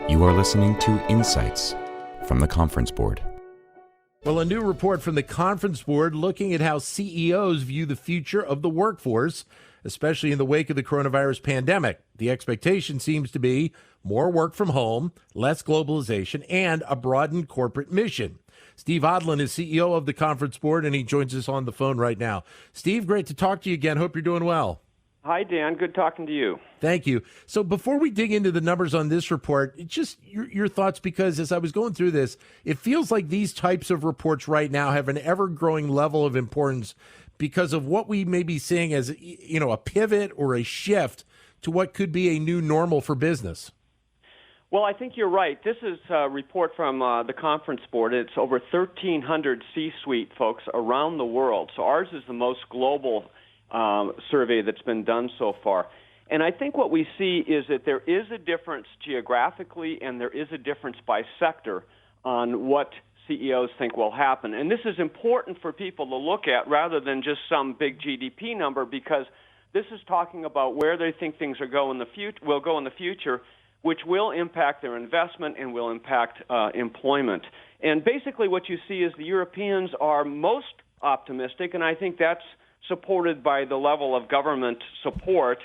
You are listening to Insights from the Conference Board. Well, a new report from the Conference Board looking at how CEOs view the future of the workforce, especially in the wake of the coronavirus pandemic. The expectation seems to be more work from home, less globalization, and a broadened corporate mission. Steve Odland is CEO of the Conference Board, and he joins us on the phone right now. Steve, great to talk to you again. Hope you're doing well. Hi, Dan. Good talking to you. Thank you. So before we dig into the numbers on this report, just your thoughts, because as I was going through this, it feels like these types of reports right now have an ever-growing level of importance because of what we may be seeing as, a pivot or a shift to what could be a new normal for business. Well, I think you're right. This is a report from the Conference Board. It's over 1,300 C-suite folks around the world. So ours is the most global survey that's been done so far. And I think what we see is that there is a difference geographically and there is a difference by sector on what CEOs think will happen. And this is important for people to look at rather than just some big GDP number, because this is talking about where they think things will go in the future, which will impact their investment and will impact employment. And basically what you see is the Europeans are most optimistic, and I think that's supported by the level of government support.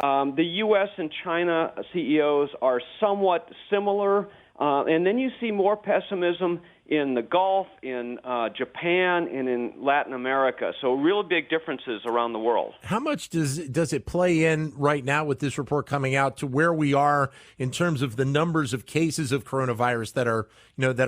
The U.S. and China CEOs are somewhat similar, and then you see more pessimism in the Gulf, in Japan, and in Latin America. So real big differences around the world. How much does it play in right now with this report coming out to where we are in terms of the numbers of cases of coronavirus that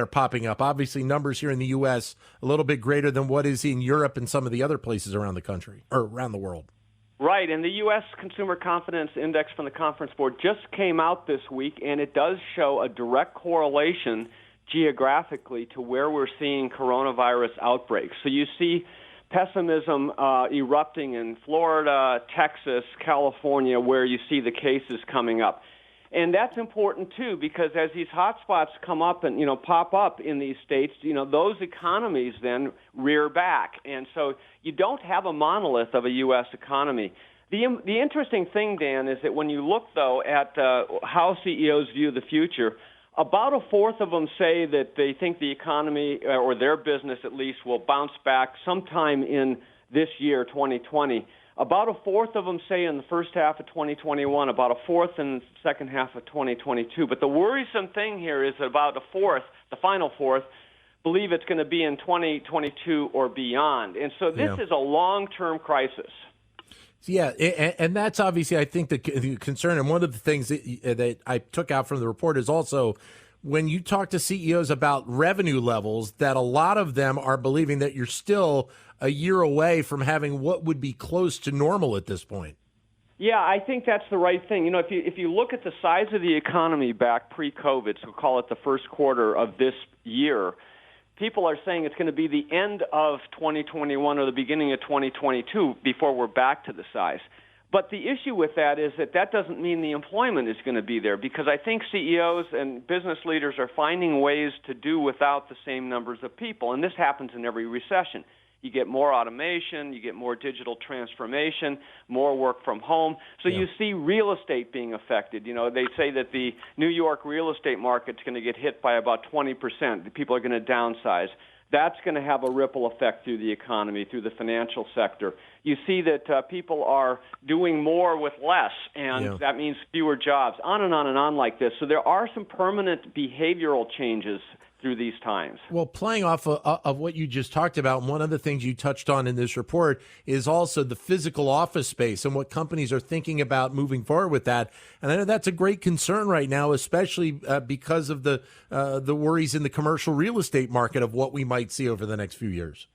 are popping up? Obviously, numbers here in the U.S. a little bit greater than what is in Europe and some of the other places around the country or around the world. Right, and the U.S. Consumer Confidence Index from the Conference Board just came out this week, and it does show a direct correlation geographically to where we're seeing coronavirus outbreaks. So you see pessimism erupting in Florida, Texas, California, where you see the cases coming up. And that's important, too, because as these hotspots come up and, pop up in these states, those economies then rear back. And so you don't have a monolith of a U.S. economy. The interesting thing, Dan, is that when you look, though, at how CEOs view the future, about a fourth of them say that they think the economy, or their business at least, will bounce back sometime in this year, 2020. About a fourth of them say in the first half of 2021, about a fourth in the second half of 2022. But the worrisome thing here is that about a fourth, the final fourth, believe it's going to be in 2022 or beyond. And so this is a long-term crisis. Yeah, and that's obviously, I think, the concern. And one of the things that I took out from the report is also when you talk to CEOs about revenue levels, that a lot of them are believing that you're still a year away from having what would be close to normal at this point. Yeah, I think that's the right thing. If you look at the size of the economy back pre-COVID, so call it the first quarter of this year, people are saying it's going to be the end of 2021 or the beginning of 2022 before we're back to the size. But the issue with that is that doesn't mean the employment is going to be there, because I think CEOs and business leaders are finding ways to do without the same numbers of people. And this happens in every recession. You get more automation, you get more digital transformation, more work from home. So you see real estate being affected. They say that the New York real estate market's going to get hit by about 20%. People are going to downsize. That's going to have a ripple effect through the economy, through the financial sector. You see that people are doing more with less, and that means fewer jobs, on and on like this. So there are some permanent behavioral changes through these times. Well, playing off of what you just talked about, one of the things you touched on in this report is also the physical office space and what companies are thinking about moving forward with that. And I know that's a great concern right now, especially because of the worries in the commercial real estate market of what we might see over the next few years.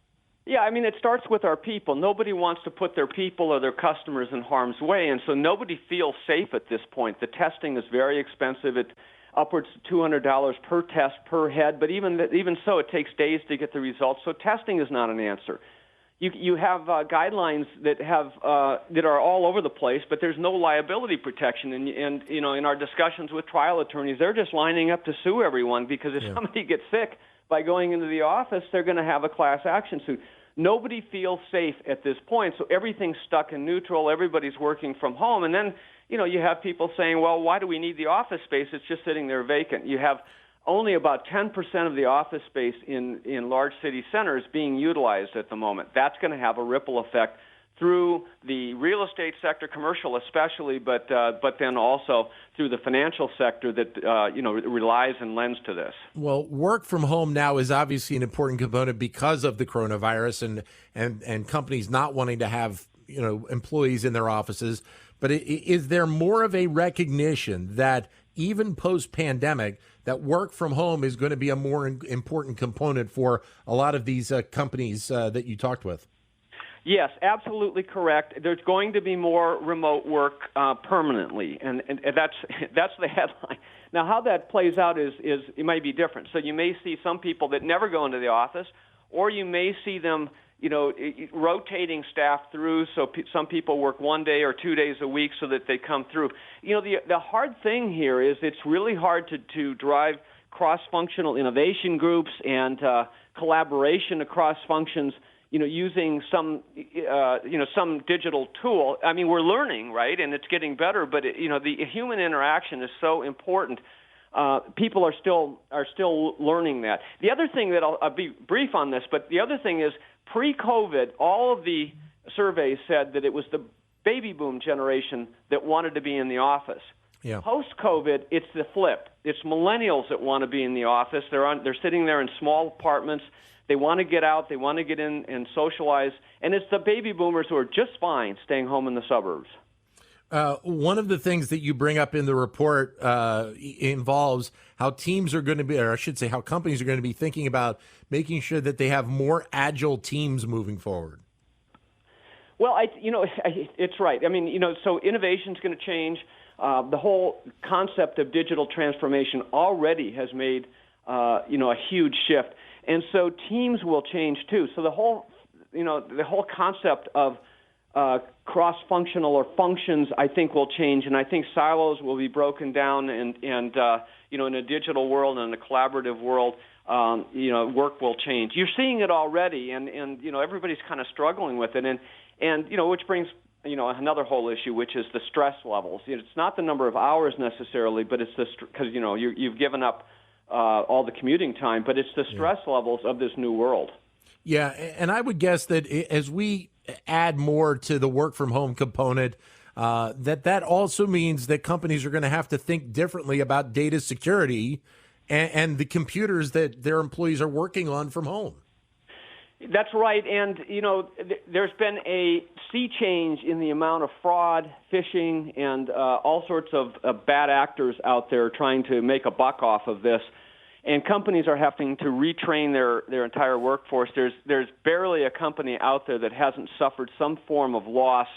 Yeah, it starts with our people. Nobody wants to put their people or their customers in harm's way, and so nobody feels safe at this point. The testing is very expensive. It's upwards to $200 per test per head, but even so, it takes days to get the results. So testing is not an answer. You have guidelines that are all over the place, but there's no liability protection. And in our discussions with trial attorneys, they're just lining up to sue everyone, because if somebody gets sick by going into the office, they're going to have a class action suit. Nobody feels safe at this point, so everything's stuck in neutral. Everybody's working from home, and then you have people saying, well, why do we need the office space? It's just sitting there vacant. You have only about 10% of the office space in large city centers being utilized at the moment. That's going to have a ripple effect through the real estate sector, commercial especially, but then also through the financial sector that relies and lends to this. Well, work from home now is obviously an important component because of the coronavirus and companies not wanting to have employees in their offices. But is there more of a recognition that even post-pandemic, that work from home is going to be a more important component for a lot of these companies that you talked with? Yes, absolutely correct. There's going to be more remote work permanently, and that's the headline. Now, how that plays out is it might be different. So you may see some people that never go into the office, or you may see them, rotating staff through. So some people work 1 day or 2 days a week so that they come through. The hard thing here is it's really hard to drive cross-functional innovation groups and collaboration across functions. Using some digital tool. I mean, we're learning, right, and it's getting better. But the human interaction is so important. People are still learning that. The other thing that I'll be brief on this, but the other thing is pre-COVID, all of the surveys said that it was the baby boom generation that wanted to be in the office. Yeah. Post-COVID, it's the flip. It's millennials that want to be in the office. They're sitting there in small apartments. They want to get out. They want to get in and socialize. And it's the baby boomers who are just fine staying home in the suburbs. One of the things that you bring up in the report involves how teams are going to be, or I should say how companies are going to be thinking about making sure that they have more agile teams moving forward. Well, it's right. I mean, so innovation's going to change. The whole concept of digital transformation already has made, a huge shift. And so teams will change too. So the whole concept of cross-functional or functions, I think, will change, and I think silos will be broken down, and in a digital world and in a collaborative world, work will change. You're seeing it already, and everybody's kind of struggling with it, and which brings another whole issue, which is the stress levels. It's not the number of hours necessarily, but it's because you've given up all the commuting time, but it's the stress levels of this new world. Yeah, and I would guess that as we add more to the work from home component, that also means that companies are going to have to think differently about data security and the computers that their employees are working on from home. That's right, and there's been a sea change in the amount of fraud, phishing, and all sorts of bad actors out there trying to make a buck off of this. And companies are having to retrain their entire workforce. There's barely a company out there that hasn't suffered some form of loss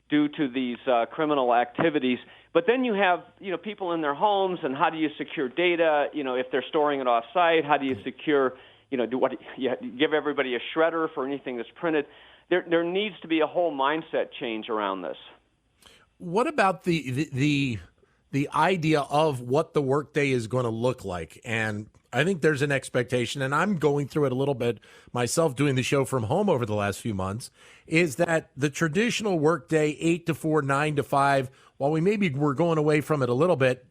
due to these criminal activities. But then you have people in their homes, and how do you secure data? If they're storing it off-site, how do you secure? You give everybody a shredder for anything that's printed. There needs to be a whole mindset change around this. What about the idea of what the workday is going to look like? And I think there's an expectation, and I'm going through it a little bit myself doing the show from home over the last few months, is that the traditional workday, 8 to 4, 9 to 5, while we're going away from it a little bit,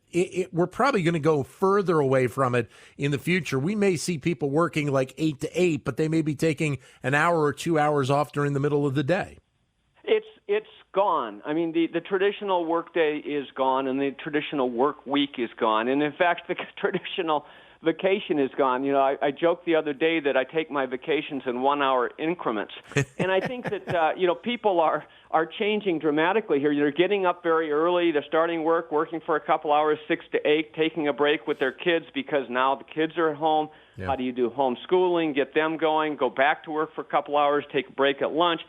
we're probably going to go further away from it in the future. We may see people working like 8 to 8, but they may be taking an hour or 2 hours off during the middle of the day. It's gone. I mean, the traditional workday is gone, and the traditional work week is gone. And in fact, the traditional vacation is gone. I joked the other day that I take my vacations in 1 hour increments. And I think that, people are changing dramatically here. They're getting up very early. They're starting working for a couple hours, 6 to 8, taking a break with their kids because now the kids are at home. Yeah. How do you do homeschooling, get them going, go back to work for a couple hours, take a break at lunch?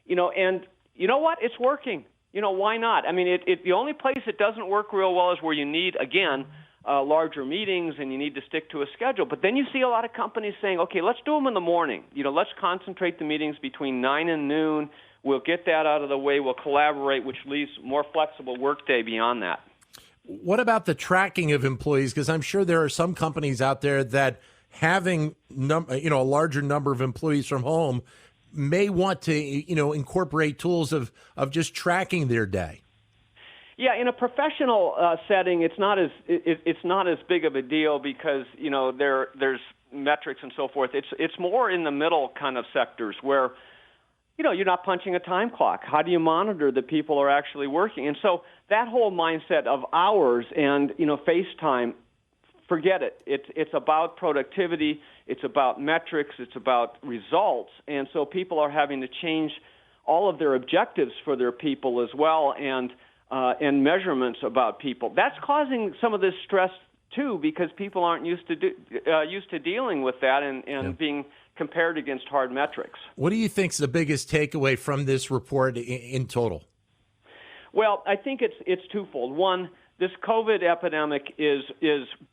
And you know what? It's working. Why not? I mean, the only place it doesn't work real well is where you need, again, larger meetings and you need to stick to a schedule. But then you see a lot of companies saying, okay, let's do them in the morning. Let's concentrate the meetings between 9 and noon. We'll get that out of the way. We'll collaborate, which leaves more flexible workday beyond that. What about the tracking of employees? Because I'm sure there are some companies out there that having a larger number of employees from home may want to incorporate tools of just tracking their day. Yeah, in a professional setting, it's not as big of a deal because there's metrics and so forth. It's more in the middle kind of sectors where you're not punching a time clock. How do you monitor that people are actually working? And so that whole mindset of hours and FaceTime, forget it. It's about productivity. It's about metrics. It's about results. And so people are having to change all of their objectives for their people as well, and measurements about people. That's causing some of this stress too, because people aren't used to dealing with that and being compared against hard metrics. What do you think is the biggest takeaway from this report in total? Well, I think it's twofold. One, this COVID epidemic is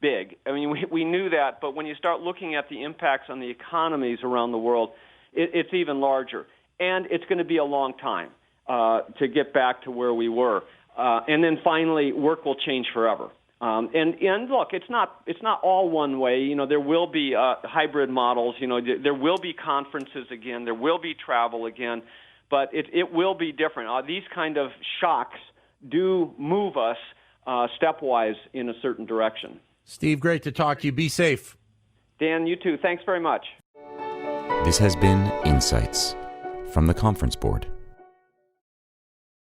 big. I mean, we knew that, but when you start looking at the impacts on the economies around the world, it's even larger. And it's going to be a long time to get back to where we were. And then finally, work will change forever. And look, it's not all one way. There will be hybrid models. There will be conferences again. There will be travel again. But it will be different. These kind of shocks do move us stepwise in a certain direction. Steve, great to talk to you. Be safe. Dan, you too. Thanks very much. This has been Insights from the Conference Board.